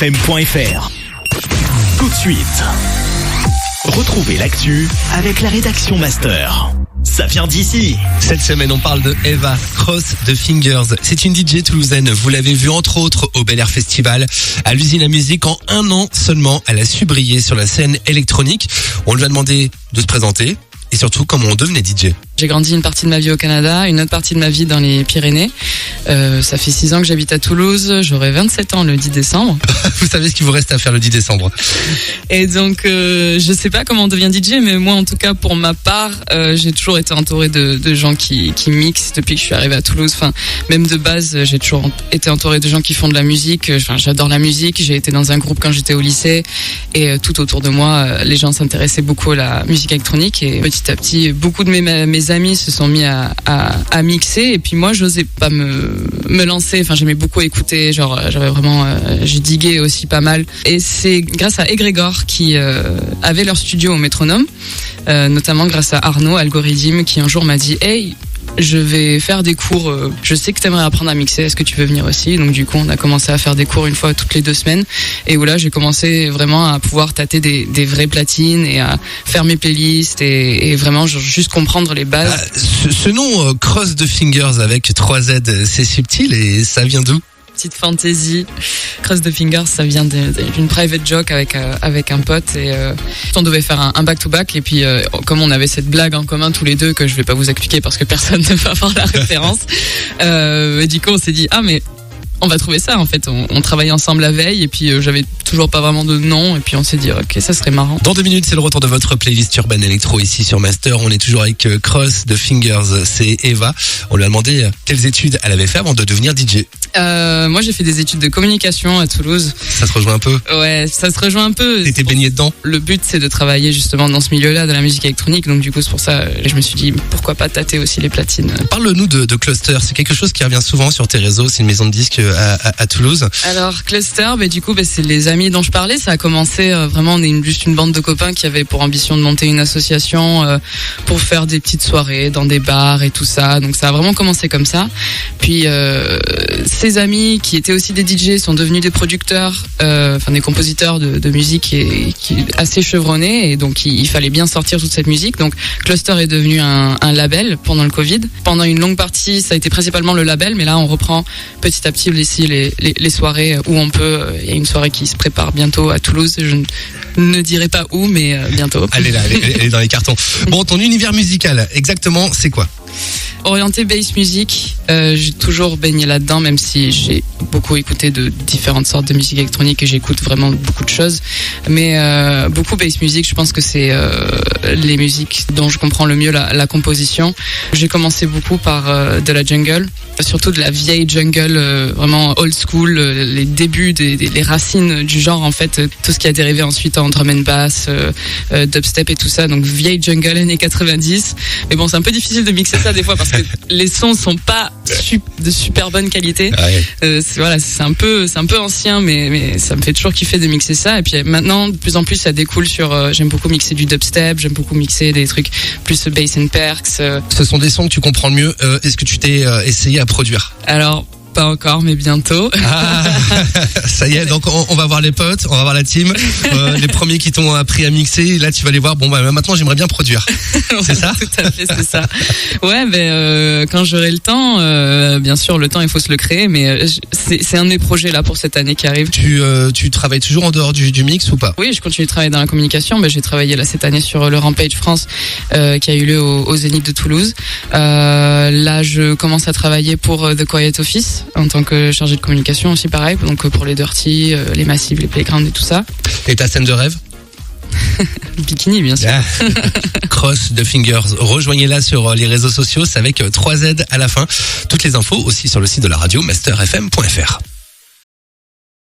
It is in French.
FM.fr. Tout de suite, retrouvez l'actu avec la rédaction Master. Ça vient d'ici. Cette semaine, on parle de Eva, Cross the Fingers. C'est une DJ toulousaine. Vous l'avez vue entre autres au Bel Air Festival, à l'usine à musique. En 1 an seulement, elle a su briller sur la scène électronique. On lui a demandé de se présenter et surtout comment on devenait DJ. J'ai grandi une partie de ma vie au Canada, une autre partie de ma vie dans les Pyrénées. Ça fait 6 ans que j'habite à Toulouse. J'aurai 27 ans le 10 décembre. Vous savez ce qu'il vous reste à faire le 10 décembre. Et donc, je sais pas comment on devient DJ, mais moi, en tout cas, pour ma part, j'ai toujours été entourée de gens qui mixent depuis que je suis arrivée à Toulouse. Enfin, même de base, j'ai toujours été entourée de gens qui font de la musique. Enfin, j'adore la musique. J'ai été dans un groupe quand j'étais au lycée. Et tout autour de moi, les gens s'intéressaient beaucoup à la musique électronique. Et petit à petit, beaucoup de mes amis se sont mis à mixer. Et puis moi, j'osais pas me lancer. Enfin, j'aimais beaucoup écouter. Genre, j'avais vraiment, j'ai digué aussi pas mal. Et c'est grâce à Egregor qui avait leur studio au Métronome, notamment grâce à Arnaud Algorithme qui un jour m'a dit: hey, je vais faire des cours, je sais que t'aimerais apprendre à mixer, est-ce que tu veux venir aussi? Donc du coup on a commencé à faire des cours une fois toutes les 2 semaines, et où là j'ai commencé vraiment à pouvoir tâter des vraies platines et à faire mes playlists et vraiment juste comprendre les bases. Ce nom Cross the Fingers avec 3 Z, c'est subtil et ça vient d'où? Petite fantaisie. Cross the Fingers, ça vient d'une private joke avec un pote, et on devait faire un back-to-back, et puis comme on avait cette blague en commun tous les deux que je vais pas vous expliquer parce que personne ne va avoir la référence, et du coup on s'est dit mais on va trouver ça en fait. On travaillait ensemble la veille, et puis j'avais toujours pas vraiment de nom, et puis on s'est dit ok, ça serait marrant. Dans 2 minutes, c'est le retour de votre playlist urbaine électro ici sur Master. On est toujours avec Cross the Fingers, c'est Eva. On lui a demandé quelles études elle avait fait avant de devenir DJ. Moi j'ai fait des études de communication à Toulouse. Ça se rejoint un peu? Ouais, ça se rejoint un peu. T'étais baigné dedans? Le but c'est de travailler justement dans ce milieu-là, de la musique électronique, donc du coup c'est pour ça je me suis dit pourquoi pas tâter aussi les platines. Parle-nous de Cluster, c'est quelque chose qui revient souvent sur tes réseaux, c'est une maison de disques à Toulouse. Alors Cluster, du coup c'est les amis dont je parlais. Ça a commencé vraiment, on est juste une bande de copains qui avaient pour ambition de monter une association pour faire des petites soirées dans des bars et tout ça. Donc ça a vraiment commencé comme ça. Puis ses amis qui étaient aussi des DJ sont devenus des producteurs, enfin des compositeurs de musique qui assez chevronnés, et donc il fallait bien sortir toute cette musique. Donc Cluster est devenu un label pendant le Covid. Pendant une longue partie, ça a été principalement le label, mais là on reprend petit à petit ici les soirées où on peut. Il y a une soirée qui se prépare bientôt à Toulouse. Je ne dirai pas où, mais bientôt. Elle est dans les cartons. Bon, ton univers musical, exactement, c'est quoi? Orienté bass music, j'ai toujours baigné là-dedans, même si j'ai beaucoup écouté de différentes sortes de musique électronique et j'écoute vraiment beaucoup de choses. Mais beaucoup bass music, je pense que c'est les musiques dont je comprends le mieux la composition. J'ai commencé beaucoup par de la jungle, surtout de la vieille jungle, vraiment old school, les débuts, les racines du genre en fait, tout ce qui a dérivé ensuite en drum and bass, dubstep et tout ça. Donc vieille jungle années 90. Mais bon, c'est un peu difficile de mixer ça des fois parce que les sons sont pas de super bonne qualité. C'est un peu ancien, mais ça me fait toujours kiffer de mixer ça. Et puis maintenant, de plus en plus, ça découle sur. J'aime beaucoup mixer du dubstep, j'aime beaucoup mixer des trucs plus bass and perks. Ce sont des sons que tu comprends le mieux. Est-ce que tu t'es essayé à produire? Alors. Pas encore, mais bientôt. Ça y est, donc on va voir les potes, on va voir la team, les premiers qui t'ont appris à mixer. Là, tu vas les voir. Bon, maintenant, j'aimerais bien produire. C'est ça? Tout à fait, c'est ça. Ouais, quand j'aurai le temps, bien sûr, le temps, il faut se le créer, mais c'est un de mes projets là pour cette année qui arrive. Tu travailles toujours en dehors du mix ou pas? Oui, je continue de travailler dans la communication. J'ai travaillé là cette année sur le Rampage France qui a eu lieu au Zénith de Toulouse. Là, je commence à travailler pour The Quiet Office en tant que chargé de communication aussi, pareil, donc pour les Dirty, les Massive, les Playground et tout ça. Et ta scène de rêve? Bikini, bien sûr. Cross the Fingers. Rejoignez-la sur les réseaux sociaux, c'est avec 3 Z à la fin. Toutes les infos aussi sur le site de la radio masterfm.fr.